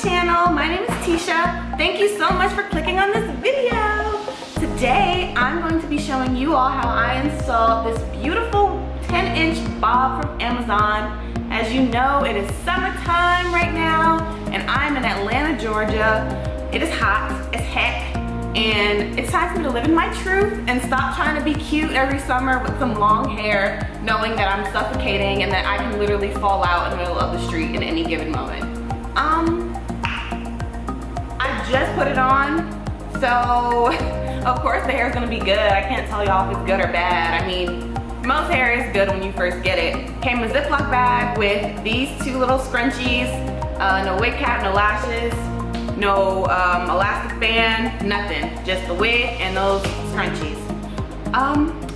channel. My name is Tisha. Thank you so much for clicking on this video. Today, I'm going to be showing you all how I installed this beautiful 10-inch bob from Amazon. As you know, it is summertime right now, and I'm in Atlanta, Georgia. It is hot as heck, and it's time for me to live in my truth and stop trying to be cute every summer with some long hair, knowing that I'm suffocating and that I can literally fall out in the middle of the street in any given moment. I just put it on, so of course the hair is gonna be good. I can't tell y'all if it's good or bad. I mean, most hair is good when you first get it. Came in a Ziploc bag with these two little scrunchies, no wig cap, no lashes, no elastic band, nothing. Just the wig and those scrunchies.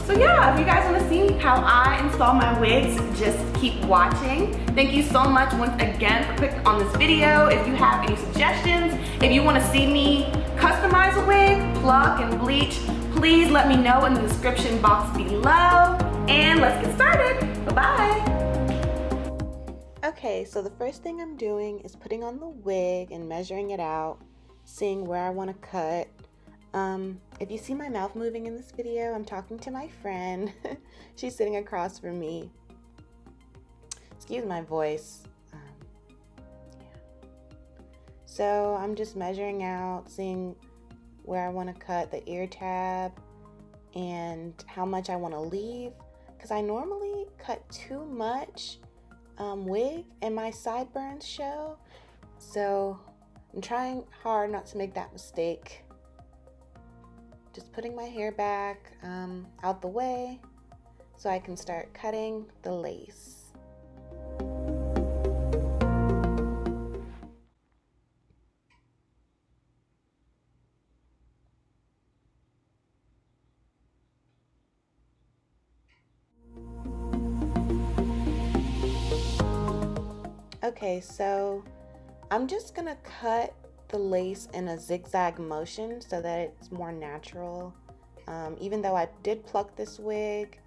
So yeah, if you guys want to see how I install my wigs, just keep watching. Thank you so much once again for clicking on this video. If you have any suggestions, if you want to see me customize a wig, pluck and bleach, please let me know in the description box below. And let's get started. Bye-bye. Okay, so the first thing I'm doing is putting on the wig and measuring it out, seeing where I want to cut. If you see my mouth moving in this video, I'm talking to my friend. She's sitting across from me. Excuse my voice. Yeah. So I'm just measuring out, seeing where I want to cut the ear tab and how much I want to leave, because I normally cut too much wig and my sideburns show. So I'm trying hard not to make that mistake. Just putting my hair back out the way so I can start cutting the lace. Okay, so I'm just gonna cut the lace in a zigzag motion so that it's more natural. Even though I did pluck this wig,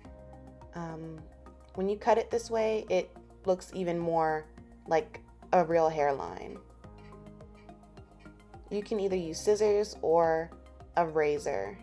when you cut it this way, it looks even more like a real hairline. You can either use scissors or a razor.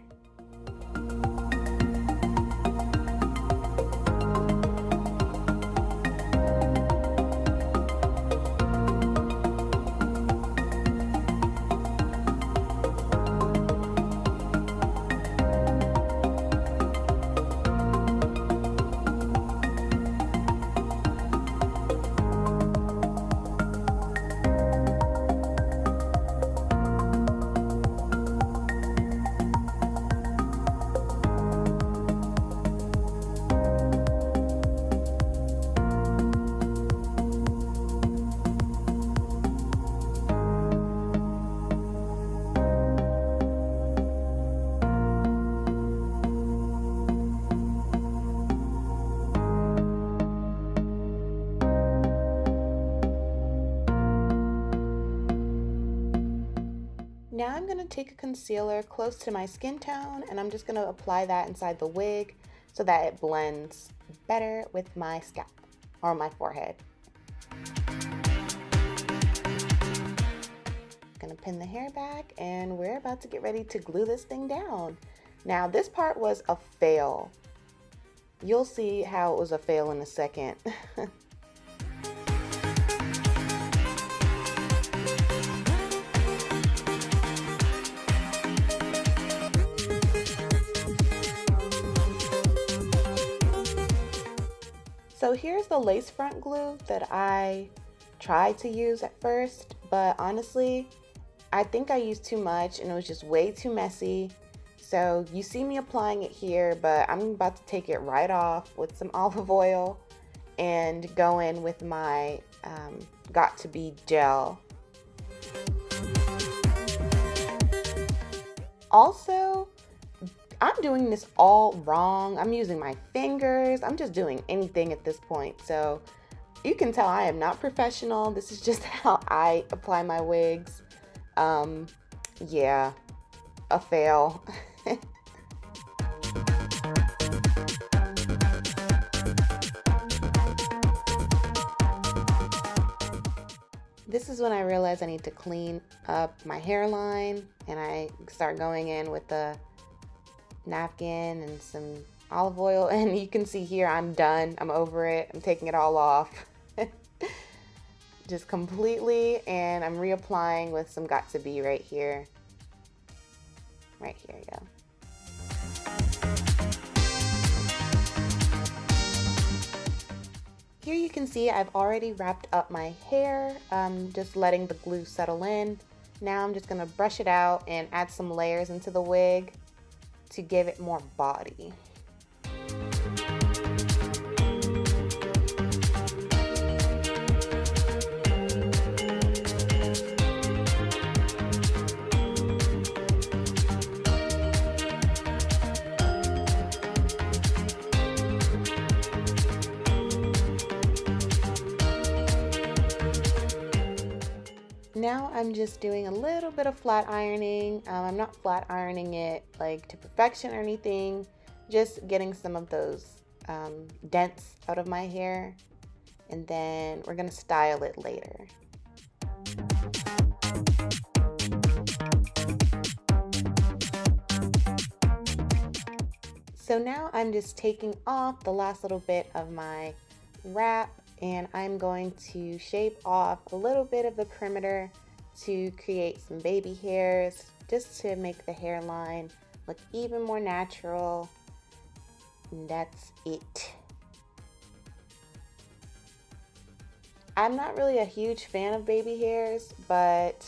Now I'm going to take a concealer close to my skin tone, and I'm just going to apply that inside the wig so that it blends better with my scalp or my forehead. Going to pin the hair back, and we're about to get ready to glue this thing down. Now this part was a fail. You'll see how it was a fail in a second. So here's the lace front glue that I tried to use at first, but honestly, I think I used too much and it was just way too messy. So you see me applying it here, but I'm about to take it right off with some olive oil and go in with my Got2b gel. Also, I'm doing this all wrong. I'm using my fingers. I'm just doing anything at this point. So you can tell I am not professional. This is just how I apply my wigs. Yeah, a fail. this is when I realized I need to clean up my hairline, and I start going in with a napkin and some olive oil, and you can see here I'm done. I'm over it. I'm taking it all off. Just completely, and I'm reapplying with some Got2b right here. Right here, yeah. Here you can see I've already wrapped up my hair, just letting the glue settle in. Now I'm just gonna brush it out and add some layers into the wig to give it more body. Now I'm just doing a little bit of flat ironing. I'm not flat ironing it like to perfection or anything, just getting some of those dents out of my hair, and then we're gonna style it later. So now I'm just taking off the last little bit of my wrap, and I'm going to shape off a little bit of the perimeter to create some baby hairs, just to make the hairline look even more natural. And that's it. I'm not really a huge fan of baby hairs, but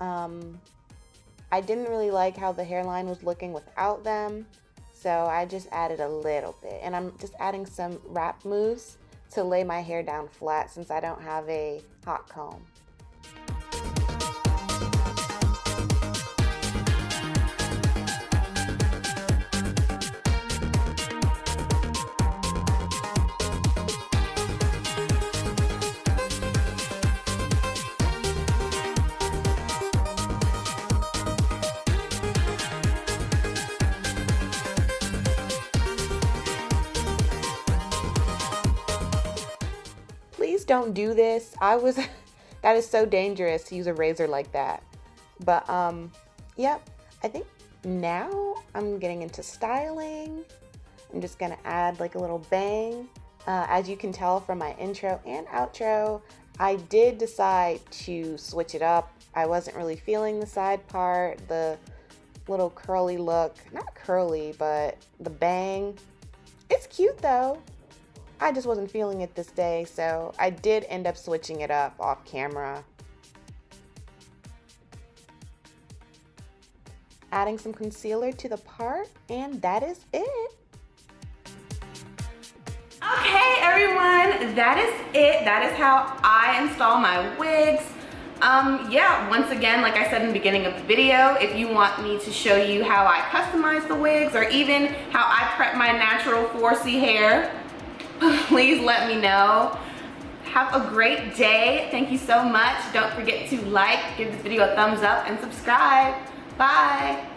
I didn't really like how the hairline was looking without them, so I just added a little bit. And I'm just adding some wrap mousse to lay my hair down flat since I don't have a hot comb. Please don't do this. That is so dangerous to use a razor like that. But yep, I think now I'm getting into styling. I'm just gonna add like a little bang. As you can tell from my intro and outro, I did decide to switch it up. I wasn't really feeling the side part, the little curly look. Not curly, but the bang. It's cute though. I just wasn't feeling it this day, so I did end up switching it up off camera. Adding some concealer to the part, and that is it. Okay, everyone, that is it. That is how I install my wigs. Yeah, once again, like I said in the beginning of the video, if you want me to show you how I customize the wigs or even how I prep my natural 4C hair, please let me know. Have a great day. Thank you so much. Don't forget to like, give this video a thumbs up, and subscribe. Bye.